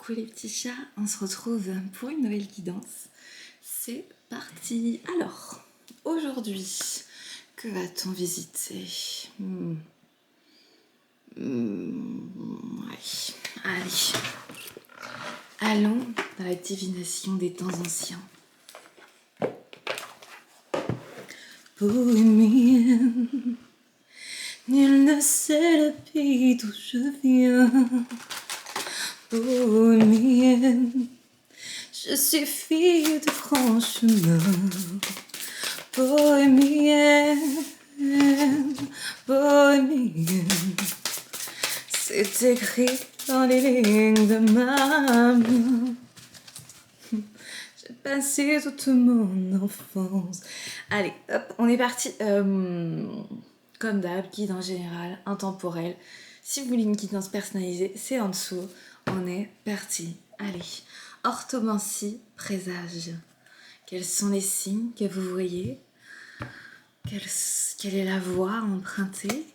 Coucou les petits chats, on se retrouve pour une nouvelle guidance. C'est parti. Alors, aujourd'hui, que va-t-on visiter? Ouais. Allez, allons dans la divination des temps anciens. Bohémienne, nul ne sait le pays d'où je viens. Bohémienne, je suis fille de franc chemin. Bohémienne, bohémienne, c'est écrit dans les lignes de ma main. J'ai passé toute mon enfance. Allez, hop, on est parti. Comme d'hab, guide en général, intemporel. Si vous voulez une guidance personnalisée, c'est en dessous. On est parti. Allez, orthomancie, présage. Quels sont les signes que vous voyez? Quelle est la voie empruntée?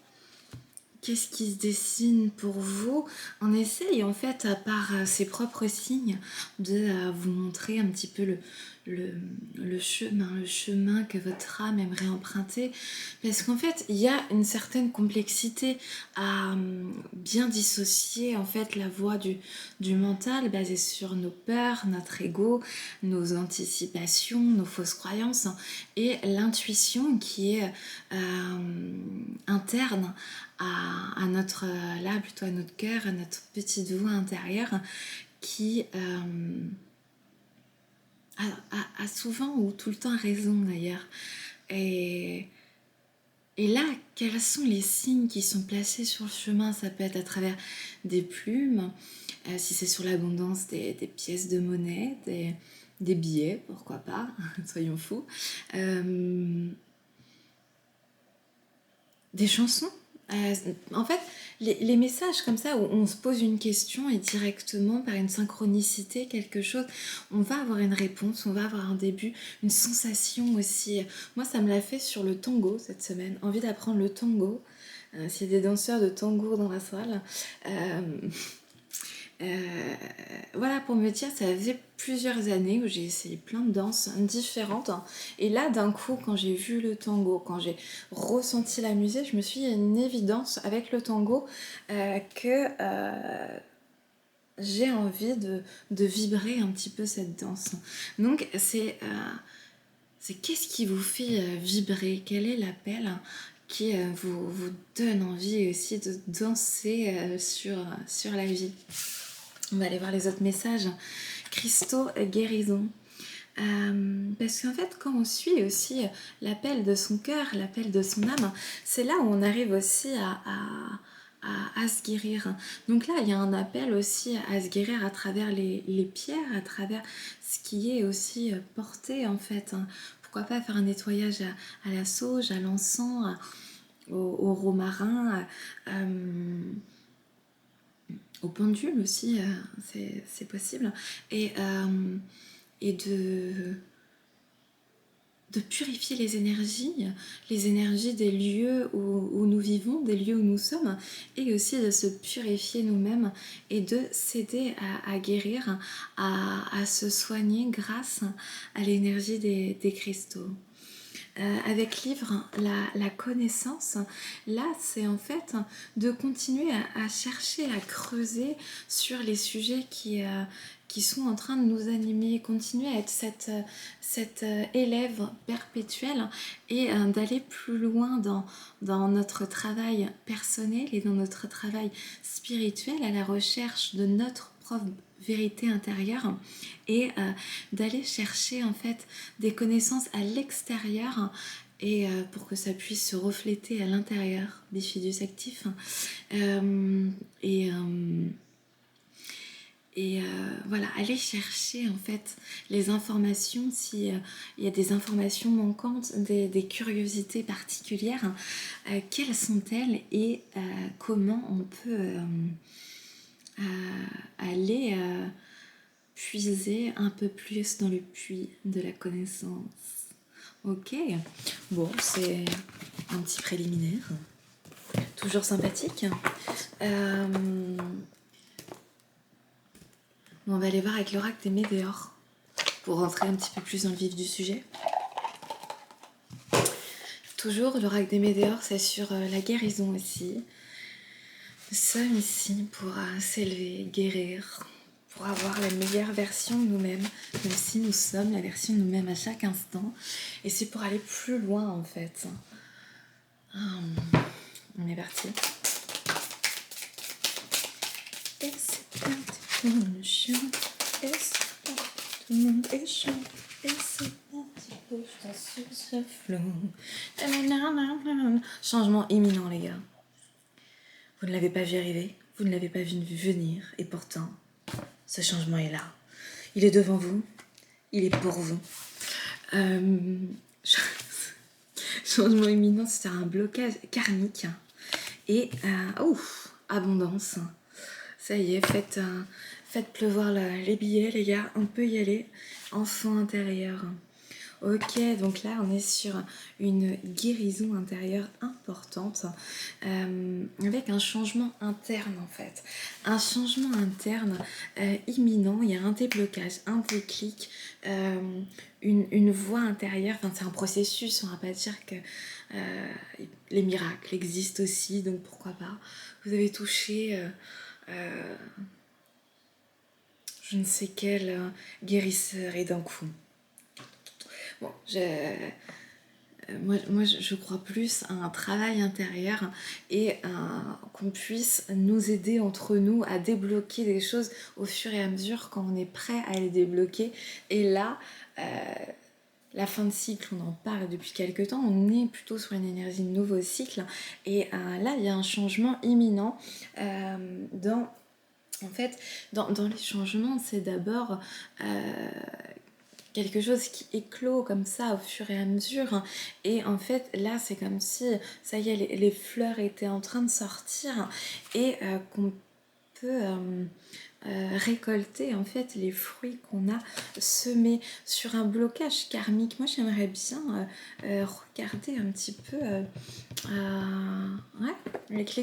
Qu'est-ce qui se dessine pour vous? On essaye en fait, par ses propres signes, de vous montrer un petit peu le chemin que votre âme aimerait emprunter. Parce qu'en fait, il y a une certaine complexité à bien dissocier en fait la voie du mental basée sur nos peurs, notre ego, nos anticipations, nos fausses croyances et l'intuition qui est interne à notre, là plutôt à notre cœur, à notre petite voix intérieure qui a souvent ou tout le temps raison d'ailleurs. Et là, quels sont les signes qui sont placés sur le chemin? Ça peut être à travers des plumes, si c'est sur l'abondance, des pièces de monnaie, des billets, pourquoi pas, soyons fous. Des chansons. En fait, les messages comme ça où on se pose une question et directement par une synchronicité, quelque chose, on va avoir une réponse, on va avoir un début, une sensation aussi. Moi, ça me l'a fait sur le tango cette semaine. Envie d'apprendre le tango. S'il y a des danseurs de tango dans la salle. Voilà, pour me dire, ça faisait plusieurs années où j'ai essayé plein de danses différentes. Et là, d'un coup, quand j'ai vu le tango, quand j'ai ressenti la musique, je me suis dit, il y a une évidence avec le tango que j'ai envie de vibrer un petit peu cette danse. Donc, c'est qu'est-ce qui vous fait vibrer? Quel est l'appel qui vous donne envie aussi de danser sur la vie? On va aller voir les autres messages. Cristaux, guérison. Parce qu'en fait, quand on suit aussi l'appel de son cœur, l'appel de son âme, c'est là où on arrive aussi à se guérir. Donc là, il y a un appel aussi à se guérir à travers les pierres, à travers ce qui est aussi porté en fait. Pourquoi pas faire un nettoyage à la sauge, à l'encens, au romarin, au pendule aussi, c'est possible. Et de purifier les énergies des lieux où nous vivons, des lieux où nous sommes, et aussi de se purifier nous-mêmes et de s'aider à guérir, à se soigner grâce à l'énergie des cristaux. Avec livre, la connaissance, là c'est en fait de continuer à chercher, à creuser sur les sujets qui sont en train de nous animer, continuer à être cette élève perpétuelle et d'aller plus loin dans notre travail personnel et dans notre travail spirituel à la recherche de notre propre vérité intérieure et d'aller chercher en fait des connaissances à l'extérieur et pour que ça puisse se refléter à l'intérieur, bifidus actif. Voilà, aller chercher en fait les informations s'il y a des informations manquantes, des curiosités particulières, quelles sont-elles et comment on peut aller puiser un peu plus dans le puits de la connaissance. Ok, bon, c'est un petit préliminaire, toujours sympathique. Bon, on va aller voir avec l'oracle des météores pour rentrer un petit peu plus dans le vif du sujet. Toujours, l'oracle des météores, c'est sur la guérison aussi. Nous sommes ici pour s'élever, guérir, pour avoir la meilleure version de nous-mêmes, même si nous sommes la version de nous-mêmes à chaque instant. Et c'est pour aller plus loin en fait. On est parti. Et c'est parti pour le chant. Et c'est parti, tout le monde est chaud. Et c'est parti pour sur ce flot. Changement imminent les gars. Vous ne l'avez pas vu arriver, vous ne l'avez pas vu venir, et pourtant, ce changement est là. Il est devant vous, il est pour vous. Changement imminent, c'est un blocage karmique. Et, abondance. Ça y est, faites pleuvoir les billets, les gars, on peut y aller. Enfant intérieur. Ok, donc là on est sur une guérison intérieure importante avec un changement interne en fait. Un changement interne imminent, il y a un déblocage, un déclic, une voie intérieure, enfin c'est un processus, on va pas dire que les miracles existent aussi, donc pourquoi pas. Vous avez touché je ne sais quel guérisseur et d'un coup. Bon, moi, je crois plus à un travail intérieur et qu'on puisse nous aider entre nous à débloquer des choses au fur et à mesure quand on est prêt à les débloquer. Et là, la fin de cycle, on en parle depuis quelques temps, on est plutôt sur une énergie de nouveau cycle. Et là, il y a un changement imminent dans les changements, c'est d'abord quelque chose qui éclot comme ça au fur et à mesure. Et en fait, là, c'est comme si, ça y est, les fleurs étaient en train de sortir et qu'on peut récolter en fait les fruits qu'on a semés sur un blocage karmique. Moi, j'aimerais bien regarder un petit peu avec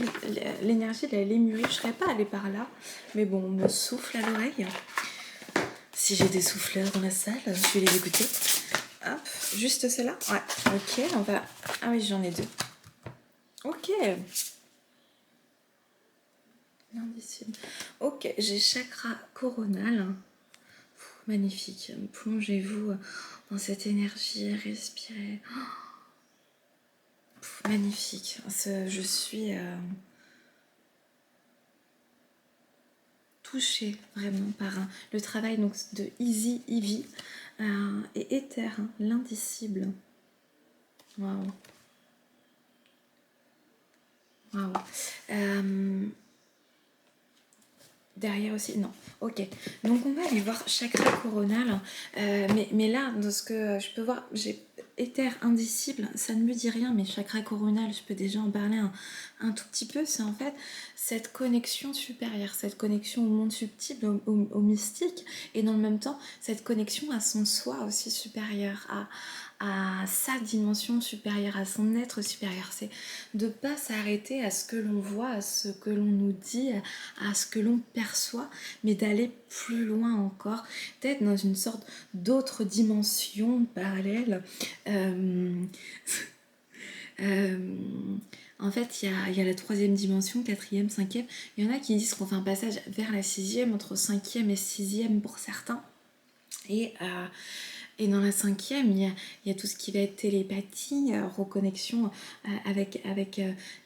l'énergie de la lémurie. Je serais pas allée par là, mais bon, on me souffle à l'oreille. Si j'ai des souffleurs dans la salle, je vais les écouter. Hop, juste celle-là. Ouais, ok, on va... Ah oui, j'en ai deux. Ok. L'indicible. Ok, j'ai chakra coronal. Magnifique. Plongez-vous dans cette énergie, respirez. Magnifique. Je suis touchée vraiment par le travail donc, de Easy Ivy et Éther, l'indicible. Waouh. Waouh. Derrière aussi, non. Ok. Donc on va aller voir chakra coronal. Mais là, dans ce que je peux voir, j'ai éther indicible. Ça ne me dit rien, mais chakra coronal, je peux déjà en parler un tout petit peu. C'est en fait cette connexion supérieure, cette connexion au monde subtil, au mystique, et dans le même temps, cette connexion à son soi aussi supérieur, à sa dimension supérieure, à son être supérieur. C'est de ne pas s'arrêter à ce que l'on voit, à ce que l'on nous dit, à ce que l'on perçoit, mais d'aller plus loin encore, d'être dans une sorte d'autre dimension parallèle. En fait, il y a la troisième dimension, quatrième, cinquième. Il y en a qui disent qu'on fait un passage vers la sixième, entre cinquième et sixième pour certains. Et dans la cinquième, il y a tout ce qui va être télépathie, reconnexion avec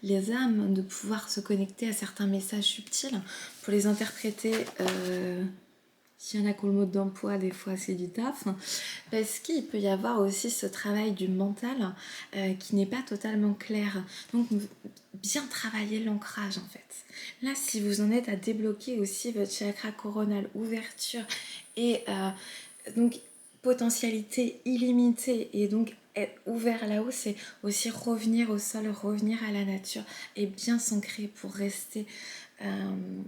les âmes, de pouvoir se connecter à certains messages subtils pour les interpréter. S'il y en a qui ont le mode d'emploi, des fois c'est du taf. Parce qu'il peut y avoir aussi ce travail du mental qui n'est pas totalement clair. Donc bien travailler l'ancrage en fait. Là, si vous en êtes à débloquer aussi votre chakra coronal, ouverture et donc potentialité illimitée et donc être ouvert là-haut, c'est aussi revenir au sol, revenir à la nature et bien s'ancrer pour rester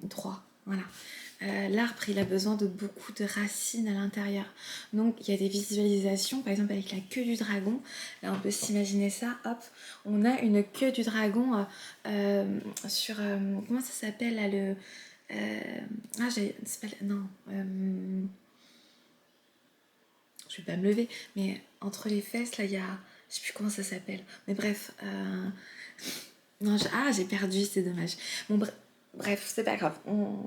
droit. Voilà. L'arbre, il a besoin de beaucoup de racines à l'intérieur. Donc, il y a des visualisations, par exemple avec la queue du dragon. Là, on peut s'imaginer ça. Hop, on a une queue du dragon sur... comment ça s'appelle là, c'est pas... Non. Je vais pas me lever, mais entre les fesses, là, il y a... Je sais plus comment ça s'appelle. Mais bref. Non, j'ai perdu, c'est dommage. Bon, bref, c'est pas grave.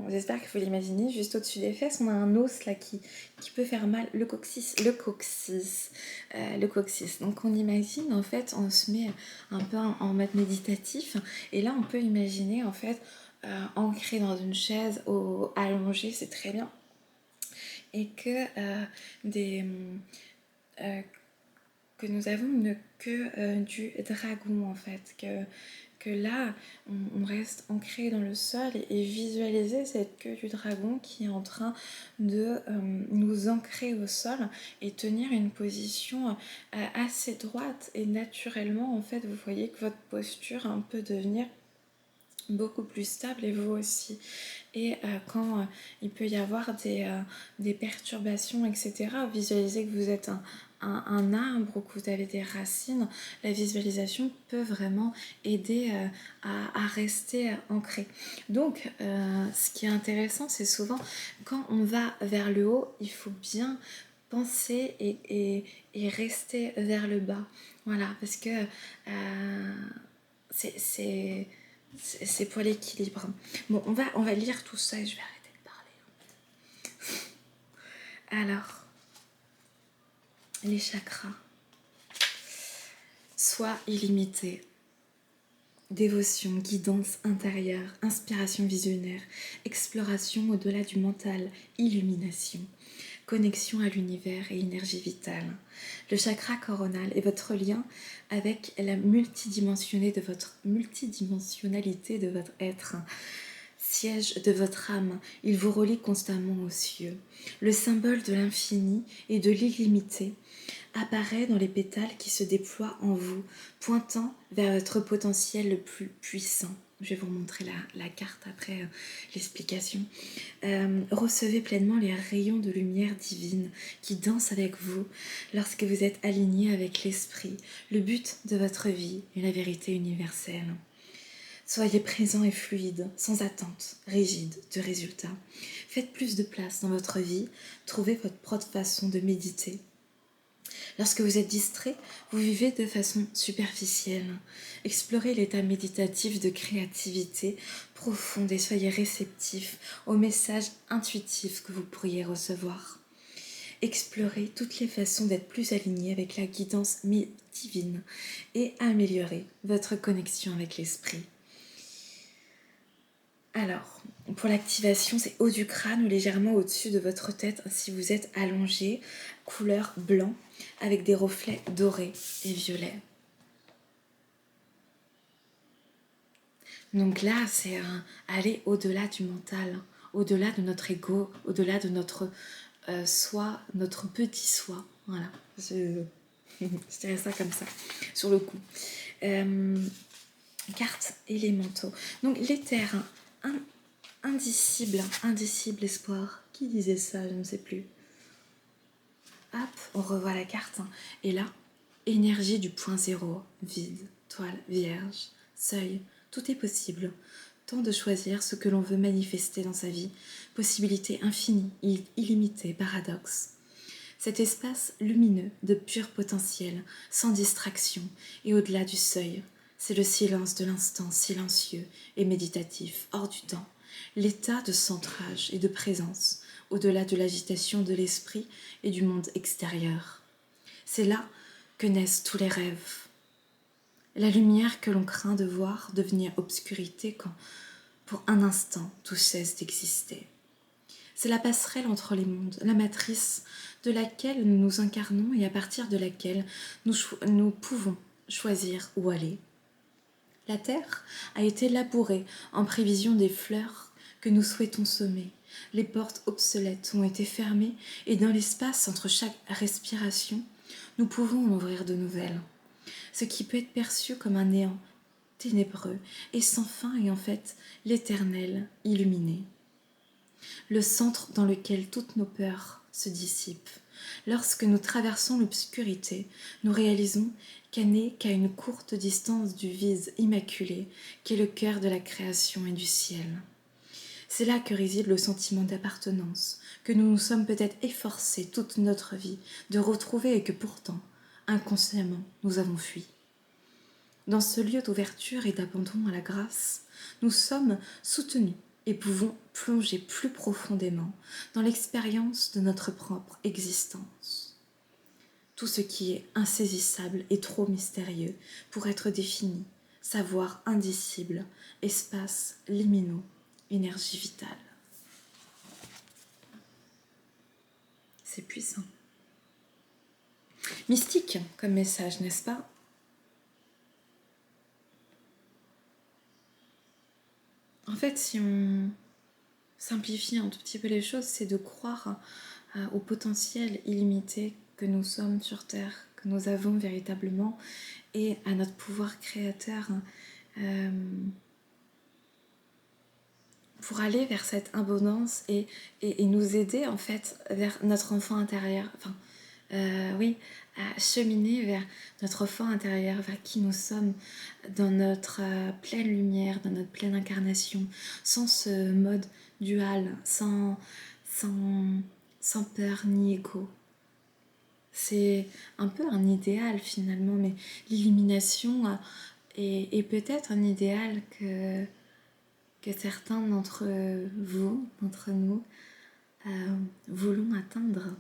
J'espère que vous l'imaginez. Juste au-dessus des fesses, on a un os là qui peut faire mal. Le coccyx. Le coccyx. Donc on imagine, en fait, on se met un peu en mode méditatif. Et là, on peut imaginer, en fait, ancré dans une chaise, allongé, c'est très bien. Et que euh, que nous avons une queue du dragon, en fait, que là, on reste ancré dans le sol et visualiser cette queue du dragon qui est en train de nous ancrer au sol et tenir une position assez droite. Et naturellement, en fait, vous voyez que votre posture peut devenir beaucoup plus stable, et vous aussi. Et quand il peut y avoir des perturbations, etc., visualisez que vous êtes un arbre ou que vous avez des racines, la visualisation peut vraiment aider à rester ancré. Donc, ce qui est intéressant, c'est souvent quand on va vers le haut, il faut bien penser et rester vers le bas. Voilà, parce que c'est pour l'équilibre. Bon, on va lire tout ça et je vais arrêter de parler. Alors, les chakras. Soi illimité. Dévotion, guidance intérieure, inspiration visionnaire, exploration au-delà du mental, illumination, connexion à l'univers et énergie vitale. Le chakra coronal est votre lien avec la multidimensionnalité de votre être. Siège de votre âme, il vous relie constamment aux cieux. Le symbole de l'infini et de l'illimité apparaît dans les pétales qui se déploient en vous, pointant vers votre potentiel le plus puissant. Je vais vous montrer la carte après l'explication. Recevez pleinement les rayons de lumière divine qui dansent avec vous lorsque vous êtes aligné avec l'esprit, le but de votre vie et la vérité universelle. Soyez présent et fluide, sans attente, rigide de résultats. Faites plus de place dans votre vie, trouvez votre propre façon de méditer. Lorsque vous êtes distrait, vous vivez de façon superficielle. Explorez l'état méditatif de créativité profonde et soyez réceptif aux messages intuitifs que vous pourriez recevoir. Explorez toutes les façons d'être plus aligné avec la guidance divine et améliorer votre connexion avec l'esprit. Alors, pour l'activation, c'est haut du crâne ou légèrement au-dessus de votre tête si vous êtes allongé, couleur blanc, avec des reflets dorés et violets. Donc là, c'est aller au-delà du mental, au-delà de notre ego, au-delà de notre soi, notre petit soi. Voilà, je dirais ça comme ça, sur le coup. Carte élémentaux. Donc l'éther, indicible espoir. Qui disait ça? Je ne sais plus. Hop, on revoit la carte. Et là, énergie du point zéro, vide, toile, vierge, seuil, tout est possible. Temps de choisir ce que l'on veut manifester dans sa vie. Possibilité infinie, illimitée, paradoxe. Cet espace lumineux, de pur potentiel, sans distraction et au-delà du seuil, c'est le silence de l'instant silencieux et méditatif, hors du temps, l'état de centrage et de présence, au-delà de l'agitation de l'esprit et du monde extérieur. C'est là que naissent tous les rêves. La lumière que l'on craint de voir devenir obscurité quand, pour un instant, tout cesse d'exister. C'est la passerelle entre les mondes, la matrice de laquelle nous nous incarnons et à partir de laquelle nous pouvons choisir où aller. La terre a été labourée en prévision des fleurs que nous souhaitons semer. Les portes obsolètes ont été fermées et dans l'espace entre chaque respiration, nous pouvons en ouvrir de nouvelles. Ce qui peut être perçu comme un néant ténébreux et sans fin est en fait l'éternel illuminé. Le centre dans lequel toutes nos peurs se dissipent. Lorsque nous traversons l'obscurité, nous réalisons qu'elle n'est qu'à une courte distance du vide immaculé qui est le cœur de la création et du ciel. C'est là que réside le sentiment d'appartenance, que nous nous sommes peut-être efforcés toute notre vie de retrouver et que pourtant, inconsciemment, nous avons fui. Dans ce lieu d'ouverture et d'abandon à la grâce, nous sommes soutenus et pouvons plonger plus profondément dans l'expérience de notre propre existence. Tout ce qui est insaisissable et trop mystérieux pour être défini, savoir indicible, espaces liminaux, énergie vitale. C'est puissant. Mystique comme message, n'est-ce pas ? En fait, si on simplifie un tout petit peu les choses, c'est de croire au potentiel illimité que nous sommes sur Terre, que nous avons véritablement, et à notre pouvoir créateur pour aller vers cette abondance et nous aider en fait vers notre enfant intérieur. Enfin, oui, à cheminer vers notre enfant intérieur, vers qui nous sommes dans notre pleine lumière, dans notre pleine incarnation, sans ce mode dual, sans peur ni ego. C'est un peu un idéal finalement, mais l'illumination est peut-être un idéal que certains d'entre vous, d'entre nous, voulons atteindre.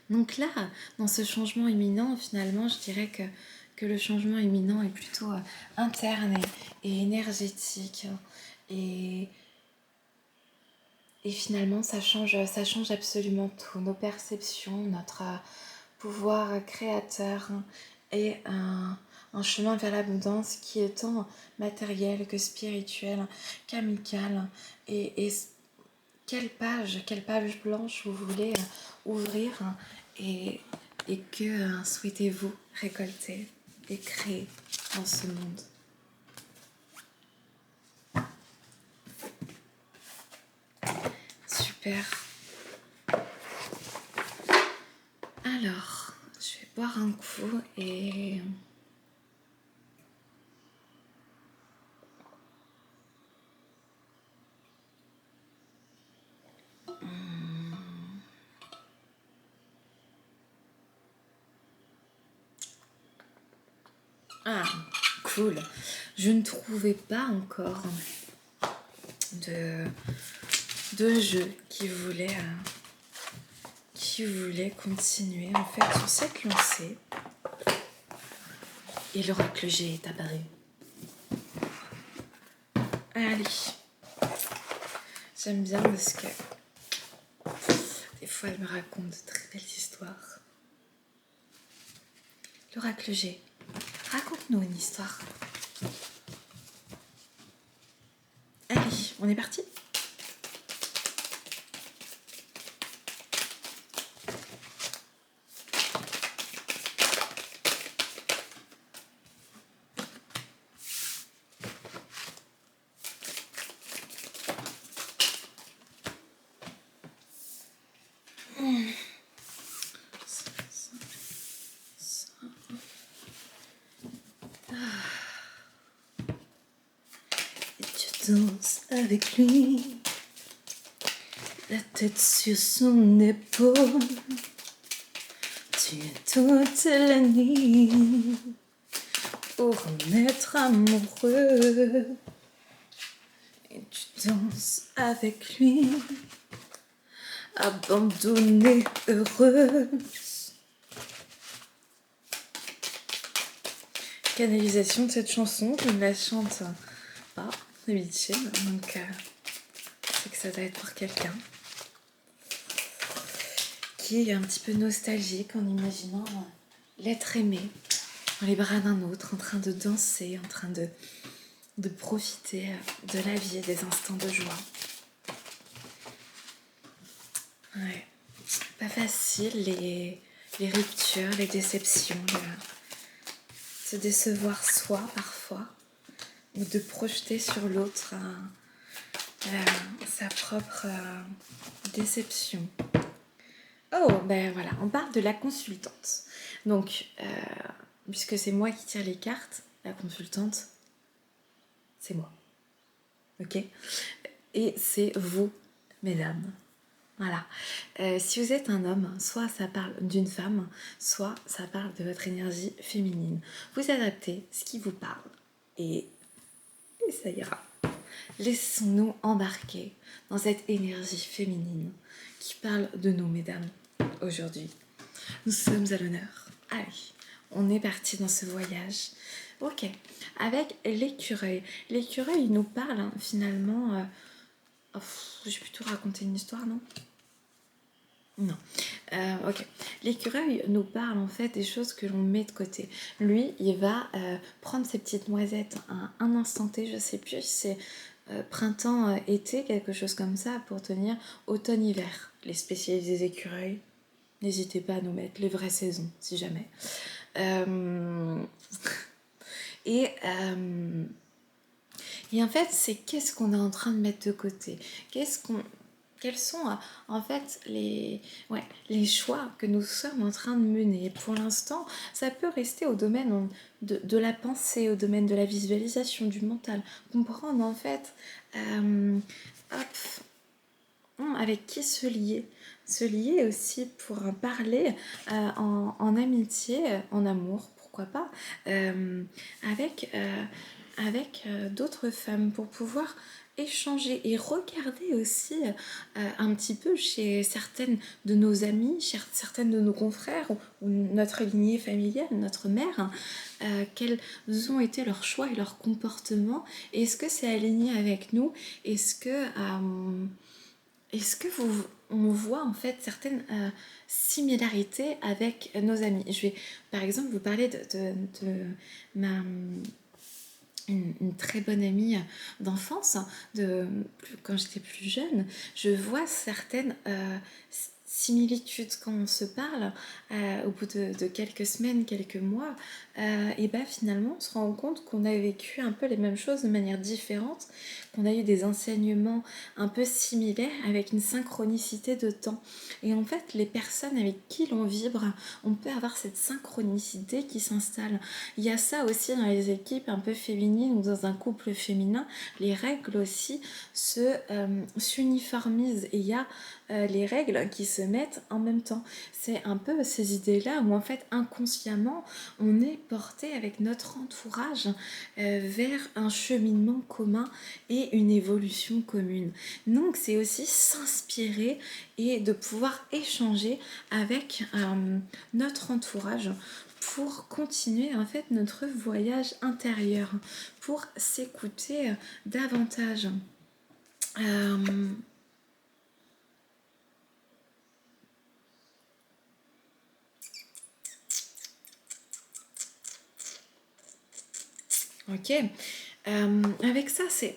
Donc là, dans ce changement imminent, finalement, je dirais que le changement imminent est plutôt interne et énergétique. Et finalement, ça change absolument tout. Nos perceptions, notre pouvoir créateur et un chemin vers l'abondance qui est tant matériel que spirituel, qu'amical. Et quelle page blanche vous voulez ouvrir et que souhaitez-vous récolter et créer dans ce monde. Super. Alors, je vais boire un coup et... Ah, cool. Je ne trouvais pas encore de jeu qui voulait continuer en fait sur cette lancée. Et l'oracle G est apparu. Allez. J'aime bien parce que des fois elle me raconte de très belles histoires. L'oracle G, raconte-nous une histoire. Allez, on est parti ? Danse avec lui, la tête sur son épaule. Tu es toute la nuit pour en être amoureux. Et tu danses avec lui, abandonnée, heureuse. Canalisation de cette chanson, je ne la chante pas d'habitude, donc c'est que ça doit être pour quelqu'un qui est un petit peu nostalgique en imaginant l'être aimé dans les bras d'un autre, en train de danser, en train de profiter de la vie et des instants de joie. Ouais, pas facile les ruptures, les déceptions, se décevoir soi parfois, ou de projeter sur l'autre sa propre déception. Oh, ben voilà, on parle de la consultante. Donc, puisque c'est moi qui tire les cartes, la consultante, c'est moi. Ok ? et c'est vous, mesdames. Voilà. Si vous êtes un homme, soit ça parle d'une femme, soit ça parle de votre énergie féminine. Vous adaptez ce qui vous parle et ça ira. Laissons-nous embarquer dans cette énergie féminine qui parle de nous, mesdames, aujourd'hui. Nous sommes à l'honneur. Allez, on est parti dans ce voyage. Ok, avec l'écureuil. L'écureuil nous parle finalement... j'ai plutôt raconté une histoire, non? Non. Ok. L'écureuil nous parle en fait des choses que l'on met de côté. Lui, il va prendre ses petites noisettes à un instant T, je sais plus si c'est printemps, été, quelque chose comme ça, pour tenir automne-hiver. Les spécialistes des écureuils, n'hésitez pas à nous mettre les vraies saisons, si jamais. Et en fait, c'est qu'est-ce qu'on est en train de mettre de côté? Quels sont en fait les choix que nous sommes en train de mener? Pour l'instant, ça peut rester au domaine de la pensée, au domaine de la visualisation, du mental. Comprendre en fait avec qui se lier. Se lier aussi pour parler en amitié, en amour, pourquoi pas, avec d'autres femmes pour pouvoir échanger et regarder aussi un petit peu chez certaines de nos amies, chez certaines de nos confrères ou notre lignée familiale, notre mère, quels ont été leurs choix et leurs comportements. Est-ce que c'est aligné avec nous? Est-ce que on voit en fait certaines similarités avec nos amis? Je vais par exemple vous parler de ma une très bonne amie d'enfance, quand j'étais plus jeune. Je vois certaines similitudes quand on se parle au bout de quelques semaines, quelques mois, et ben finalement on se rend compte qu'on a vécu un peu les mêmes choses de manière différente, qu'on a eu des enseignements un peu similaires avec une synchronicité de temps. Et en fait, les personnes avec qui l'on vibre, on peut avoir cette synchronicité qui s'installe. Il y a ça aussi dans les équipes un peu féminines ou dans un couple féminin, les règles aussi s'uniformisent et il y a les règles qui se mettent en même temps. C'est un peu ces idées-là où en fait inconsciemment on est porté avec notre entourage vers un cheminement commun et une évolution commune. Donc c'est aussi s'inspirer et de pouvoir échanger avec notre entourage pour continuer en fait notre voyage intérieur, pour s'écouter davantage. Ok. Avec ça, c'est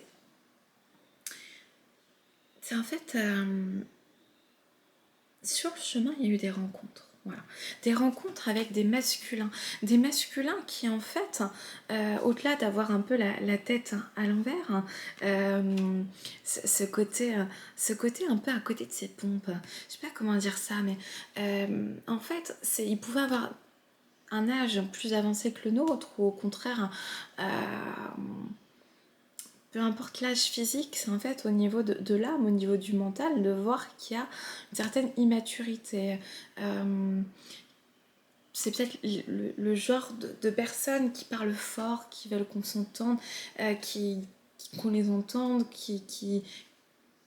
en fait sur le chemin, il y a eu des rencontres. Voilà. Des rencontres avec des masculins qui en fait, au-delà d'avoir un peu la tête à l'envers, ce côté un peu à côté de ses pompes, je sais pas comment dire ça, mais en fait, ils pouvaient avoir un âge plus avancé que le nôtre, ou au contraire, peu importe l'âge physique, c'est en fait au niveau de l'âme, au niveau du mental, de voir qu'il y a une certaine immaturité. C'est peut-être le genre de personnes qui parlent fort, qui veulent qu'on s'entende, qu'on les entende,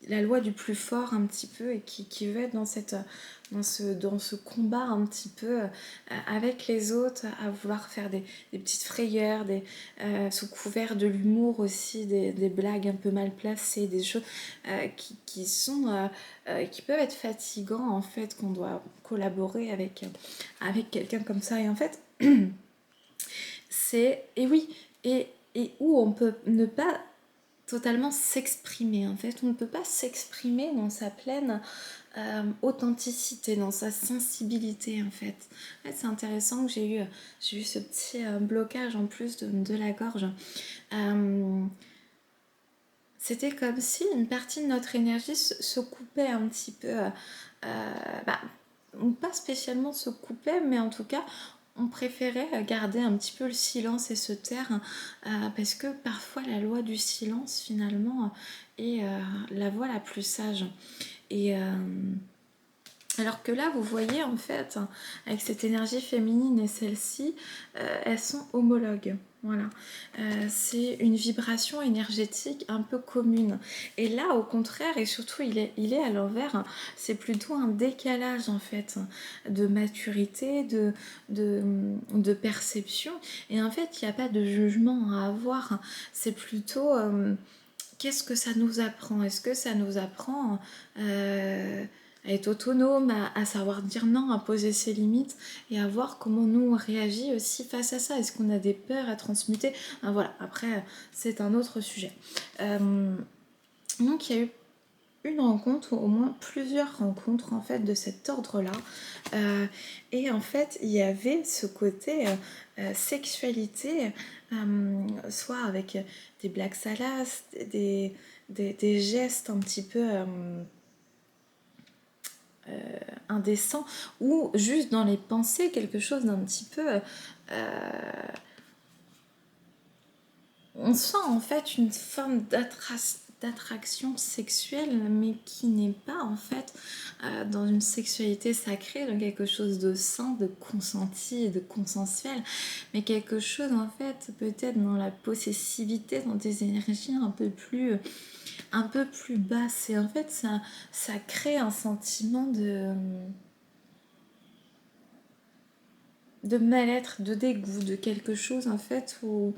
la loi du plus fort un petit peu, et qui veut être dans ce combat un petit peu avec les autres, à vouloir faire des petites frayeurs, sous couvert de l'humour aussi, des blagues un peu mal placées, des choses qui peuvent être fatigants en fait, qu'on doit collaborer avec quelqu'un comme ça. Et en fait et où on peut ne pas totalement s'exprimer. En fait, on ne peut pas s'exprimer dans sa pleine authenticité, dans sa sensibilité. En fait, c'est intéressant que j'ai eu ce petit blocage en plus de la gorge. C'était comme si une partie de notre énergie se coupait un petit peu, pas spécialement se coupait, mais en tout cas on préférait garder un petit peu le silence et se taire, parce que parfois la loi du silence finalement est la voie la plus sage. Et alors que là, vous voyez en fait, avec cette énergie féminine et celle-ci, elles sont homologues. Voilà, c'est une vibration énergétique un peu commune. Et là, au contraire, et surtout, il est à l'envers, c'est plutôt un décalage en fait de maturité, de perception. Et en fait, il n'y a pas de jugement à avoir. C'est plutôt qu'est-ce que ça nous apprend? Est-ce que ça nous apprend à être autonome, à savoir dire non, à poser ses limites et à voir comment nous on réagit aussi face à ça? Est-ce qu'on a des peurs à transmuter? Voilà, après c'est un autre sujet. Donc il y a eu une rencontre, ou au moins plusieurs rencontres en fait de cet ordre-là. Et en fait, il y avait ce côté sexualité, soit avec des blagues salaces, des gestes un petit peu indécents, ou juste dans les pensées, quelque chose d'un petit peu... on sent en fait une forme d'attraction sexuelle, mais qui n'est pas en fait dans une sexualité sacrée, dans quelque chose de sain, de consenti et de consensuel, mais quelque chose en fait peut-être dans la possessivité, dans des énergies un peu plus basses. Et en fait ça crée un sentiment de mal-être, de dégoût, de quelque chose en fait où...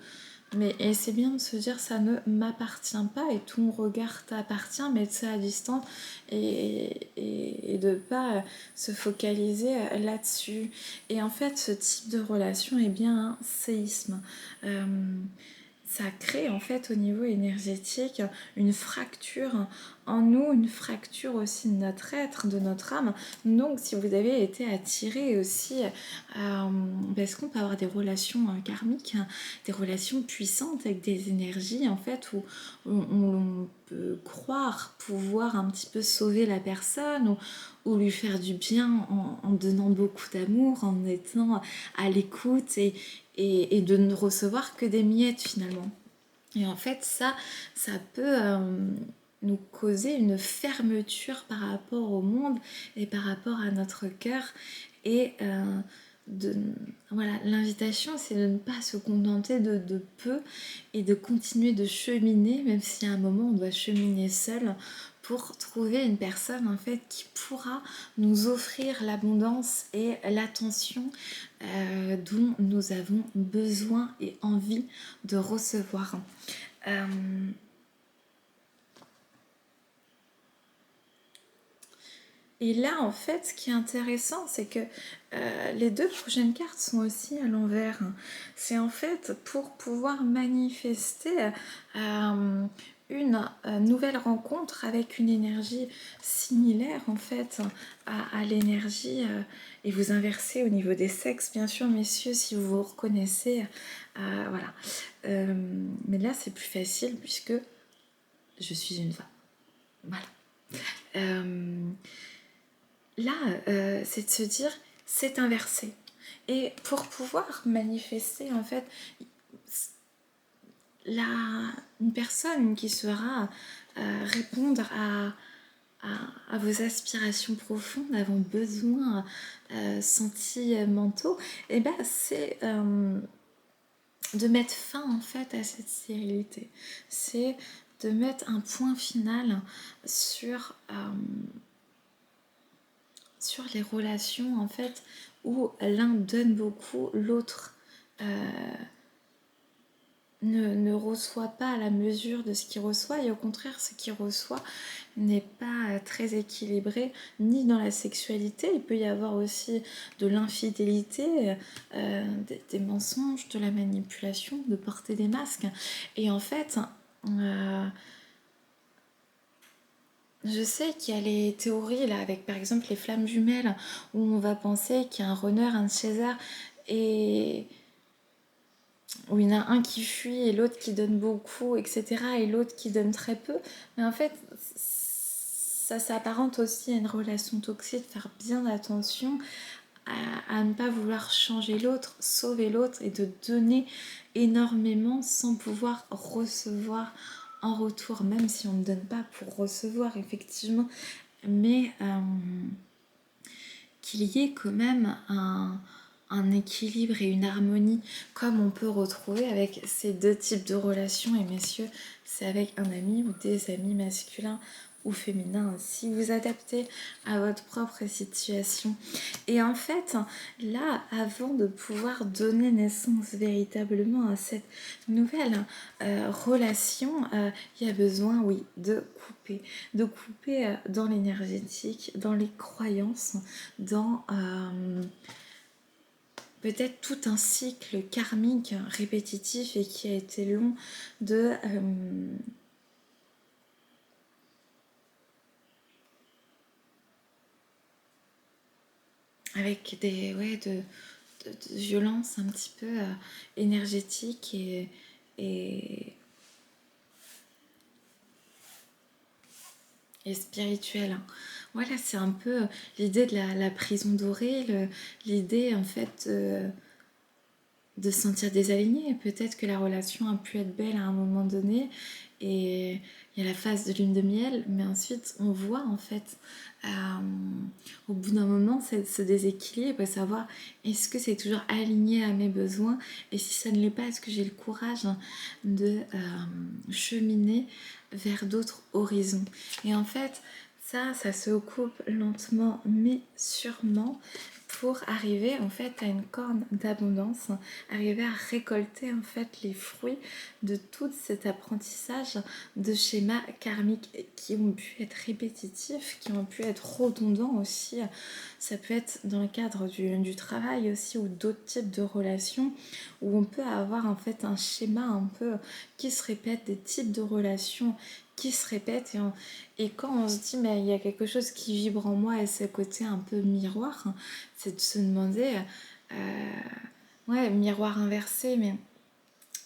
Mais et c'est bien de se dire ça ne m'appartient pas et ton regard t'appartient, mais de ça à distance et de pas se focaliser là-dessus. Et en fait, ce type de relation est bien un séisme. Euh, Ça crée en fait au niveau énergétique une fracture en nous, une fracture aussi de notre être, de notre âme. Donc si vous avez été attiré aussi, parce qu'on peut avoir des relations karmiques, des relations puissantes avec des énergies en fait où on peut croire pouvoir un petit peu sauver la personne ou lui faire du bien en donnant beaucoup d'amour, en étant à l'écoute et de ne recevoir que des miettes finalement. Et en fait, ça peut nous causer une fermeture par rapport au monde et par rapport à notre cœur. Et de, voilà, l'invitation, c'est de ne pas se contenter de peu et de continuer de cheminer, même si à un moment on doit cheminer seul, pour trouver une personne en fait qui pourra nous offrir l'abondance et l'attention dont nous avons besoin et envie de recevoir. Euh, et là, en fait, ce qui est intéressant, c'est que les deux prochaines cartes sont aussi à l'envers. C'est en fait pour pouvoir manifester une nouvelle rencontre avec une énergie similaire en fait à l'énergie et vous inversez au niveau des sexes bien sûr messieurs si vous vous reconnaissez voilà mais là c'est plus facile puisque je suis une femme voilà là c'est de se dire c'est inversé et pour pouvoir manifester en fait une personne qui saura répondre à vos aspirations profondes, à vos besoins sentimentaux, et ben c'est de mettre fin en fait à cette stérilité. C'est de mettre un point final sur les relations en fait où l'un donne beaucoup, l'autre ne reçoit pas à la mesure de ce qu'il reçoit et au contraire ce qu'il reçoit n'est pas très équilibré ni dans la sexualité, il peut y avoir aussi de l'infidélité, des mensonges, de la manipulation, de porter des masques et en fait je sais qu'il y a les théories là avec par exemple les flammes jumelles où on va penser qu'il y a un runner, un chaser et où il y en a un qui fuit et l'autre qui donne beaucoup, etc. et l'autre qui donne très peu. Mais en fait, ça s'apparente aussi à une relation toxique, faire bien attention à ne pas vouloir changer l'autre, sauver l'autre et de donner énormément sans pouvoir recevoir en retour, même si on ne donne pas pour recevoir effectivement, mais qu'il y ait quand même un équilibre et une harmonie comme on peut retrouver avec ces deux types de relations. Et messieurs, c'est avec un ami ou des amis masculins ou féminins, si vous adaptez à votre propre situation. Et en fait, là, avant de pouvoir donner naissance véritablement à cette nouvelle relation, il y a besoin, oui, de couper dans l'énergétique, dans les croyances, dans peut-être tout un cycle karmique répétitif et qui a été long de avec des de violence un petit peu énergétique et, et spirituelle. Voilà, c'est un peu l'idée de la prison dorée, l'idée en fait de se sentir désaligné. Peut-être que la relation a pu être belle à un moment donné et il y a la phase de lune de miel, mais ensuite on voit en fait au bout d'un moment ce déséquilibre et savoir est-ce que c'est toujours aligné à mes besoins et si ça ne l'est pas, est-ce que j'ai le courage de cheminer vers d'autres horizons. Et en fait, ça se coupe lentement mais sûrement pour arriver en fait à une corne d'abondance, arriver à récolter en fait les fruits de tout cet apprentissage de schémas karmiques qui ont pu être répétitifs, qui ont pu être redondants aussi. Ça peut être dans le cadre du travail aussi ou d'autres types de relations où on peut avoir en fait un schéma un peu qui se répète, des types de relations qui se répètent et quand on se dit mais il y a quelque chose qui vibre en moi et ce côté un peu miroir, c'est de se demander ouais, miroir inversé, mais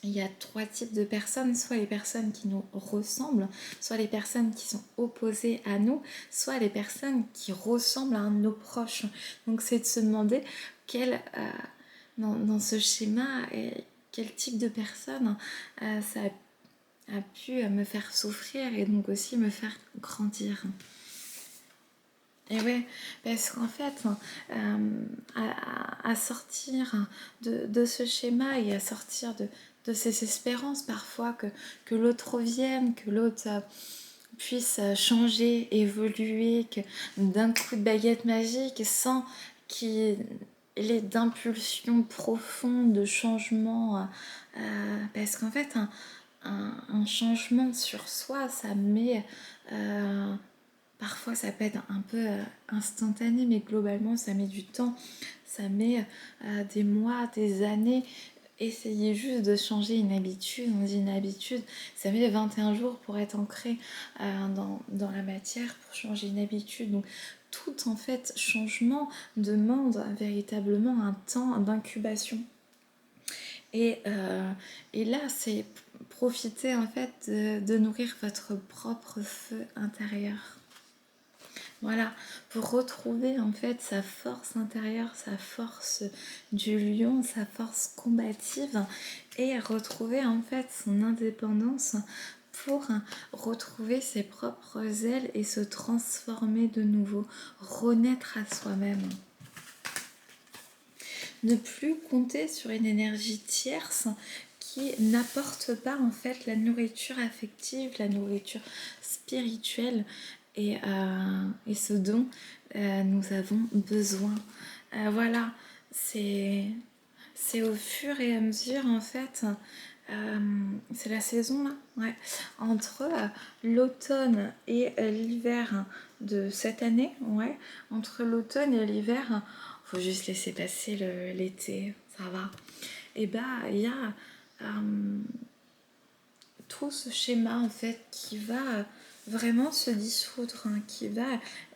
il y a trois types de personnes, soit les personnes qui nous ressemblent, soit les personnes qui sont opposées à nous, soit les personnes qui ressemblent à un de nos proches. Donc c'est de se demander dans ce schéma quel type de personne ça a pu me faire souffrir et donc aussi me faire grandir. Et ouais, parce qu'en fait, à sortir de ce schéma et à sortir de ces espérances parfois que l'autre revienne, que l'autre puisse changer, évoluer, que d'un coup de baguette magique, sans qu'il ait d'impulsion profonde, de changement, parce qu'en fait, un changement sur soi, ça met... parfois ça peut être un peu instantané, mais globalement ça met du temps, ça met des mois, des années. Essayez juste de changer une habitude, on dit une habitude, ça met 21 jours pour être ancré dans la matière, pour changer une habitude. Donc tout en fait changement demande véritablement un temps d'incubation. Et là, c'est profiter en fait de nourrir votre propre feu intérieur. Voilà, pour retrouver en fait sa force intérieure, sa force du lion, sa force combative et retrouver en fait son indépendance pour retrouver ses propres ailes et se transformer de nouveau, renaître à soi-même. Ne plus compter sur une énergie tierce qui n'apporte pas en fait la nourriture affective, la nourriture spirituelle et ce dont nous avons besoin. Voilà, c'est au fur et à mesure en fait, c'est la saison là, ouais, entre l'automne et l'hiver de cette année, ouais, entre l'automne et l'hiver, faut juste laisser passer l'été, ça va. Et bah il y a tout ce schéma en fait qui va vraiment se dissoudre, hein, qui va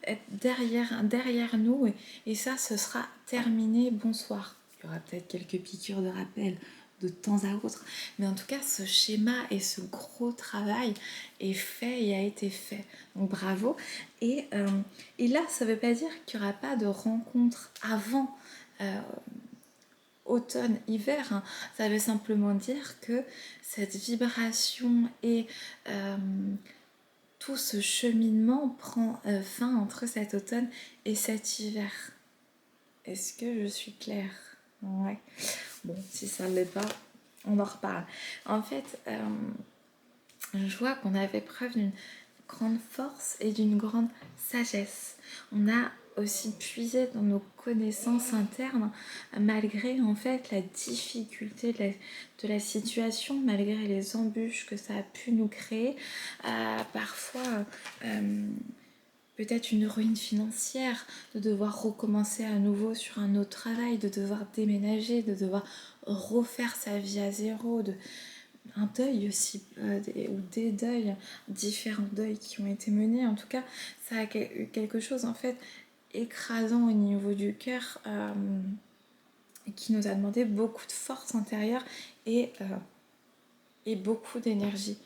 être derrière nous et ça ce sera terminé, bonsoir. Il y aura peut-être quelques piqûres de rappel de temps à autre. Mais en tout cas, ce schéma et ce gros travail est fait et a été fait. Donc bravo. Et là, ça ne veut pas dire qu'il n'y aura pas de rencontres avant automne, hiver. Hein. Ça veut simplement dire que cette vibration et tout ce cheminement prend fin entre cet automne et cet hiver. Est-ce que je suis claire? Ouais. Bon, si ça ne l'est pas, on en reparle. En fait, je vois qu'on a fait preuve d'une grande force et d'une grande sagesse. On a aussi puisé dans nos connaissances internes malgré en fait la difficulté de la situation, malgré les embûches que ça a pu nous créer, parfois peut-être une ruine financière, de devoir recommencer à nouveau sur un autre travail, de devoir déménager, de devoir refaire sa vie à zéro, un deuil aussi, ou des deuils, différents deuils qui ont été menés. En tout cas, ça a eu quelque chose en fait écrasant au niveau du cœur qui nous a demandé beaucoup de force intérieure et beaucoup d'énergie.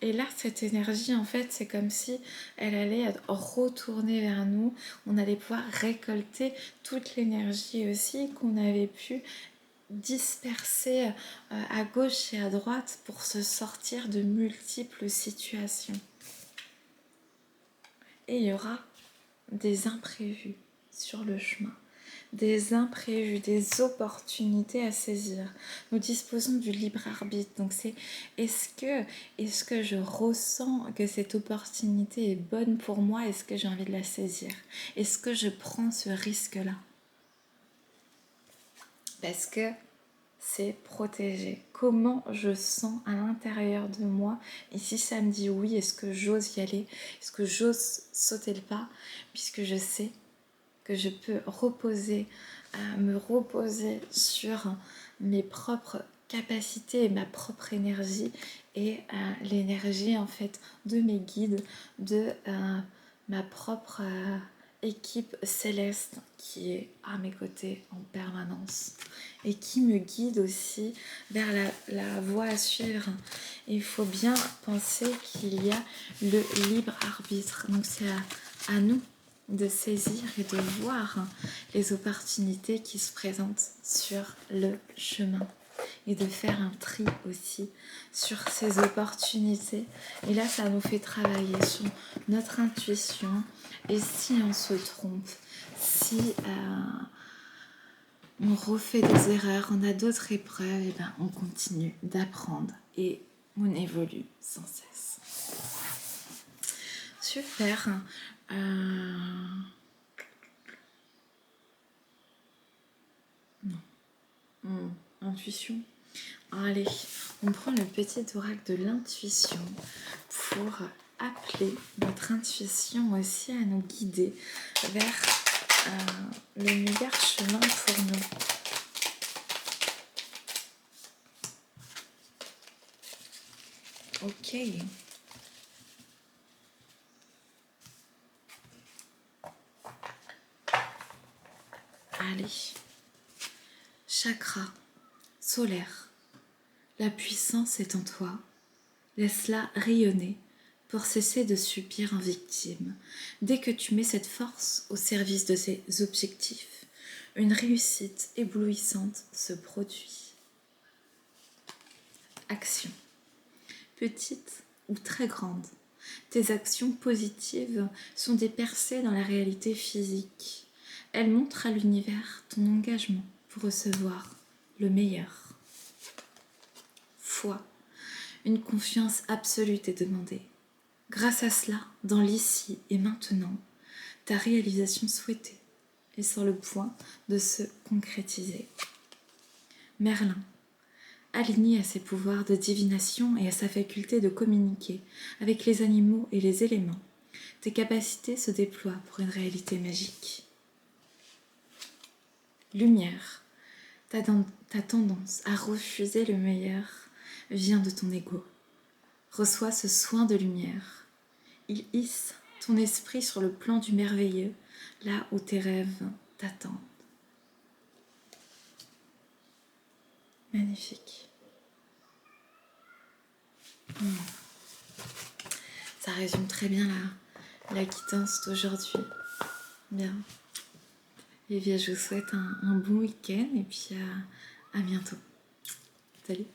Et là, cette énergie, en fait, c'est comme si elle allait retourner vers nous. On allait pouvoir récolter toute l'énergie aussi qu'on avait pu disperser à gauche et à droite pour se sortir de multiples situations. Et il y aura des imprévus sur le chemin, des imprévus, des opportunités à saisir. Nous disposons du libre arbitre. Donc c'est est-ce que je ressens que cette opportunité est bonne pour moi? Est-ce que j'ai envie de la saisir? Est-ce que je prends ce risque-là? Parce que c'est protégé. Comment je sens à l'intérieur de moi? Et si ça me dit oui, est-ce que j'ose y aller? Est-ce que j'ose sauter le pas? Puisque je sais que je peux me reposer sur mes propres capacités et ma propre énergie et l'énergie en fait de mes guides, de ma propre équipe céleste qui est à mes côtés en permanence et qui me guide aussi vers la voie à suivre. Et il faut bien penser qu'il y a le libre arbitre, donc c'est à nous de saisir et de voir les opportunités qui se présentent sur le chemin et de faire un tri aussi sur ces opportunités. Et là, ça nous fait travailler sur notre intuition. Et si on se trompe, si on refait des erreurs, on a d'autres épreuves, et ben on continue d'apprendre et on évolue sans cesse. Super. Non. Intuition. Allez, on prend le petit oracle de l'intuition pour appeler notre intuition aussi à nous guider vers le meilleur chemin pour nous. Ok. Allez. Chakra solaire. La puissance est en toi. Laisse-la rayonner pour cesser de subir en victime. Dès que tu mets cette force au service de tes objectifs, une réussite éblouissante se produit. Action. Petite ou très grande, tes actions positives sont des percées dans la réalité physique. Elles montrent à l'univers ton engagement pour recevoir le meilleur. Foi. Une confiance absolue t'est demandée. Grâce à cela, dans l'ici et maintenant, ta réalisation souhaitée est sur le point de se concrétiser. Merlin, aligné à ses pouvoirs de divination et à sa faculté de communiquer avec les animaux et les éléments, tes capacités se déploient pour une réalité magique. Lumière, ta tendance à refuser le meilleur vient de ton ego. Reçois ce soin de lumière. Il hisse ton esprit sur le plan du merveilleux, là où tes rêves t'attendent. Magnifique. Ça résume très bien la quittance d'aujourd'hui. Bien. Et bien, je vous souhaite un bon week-end et puis à bientôt. Salut.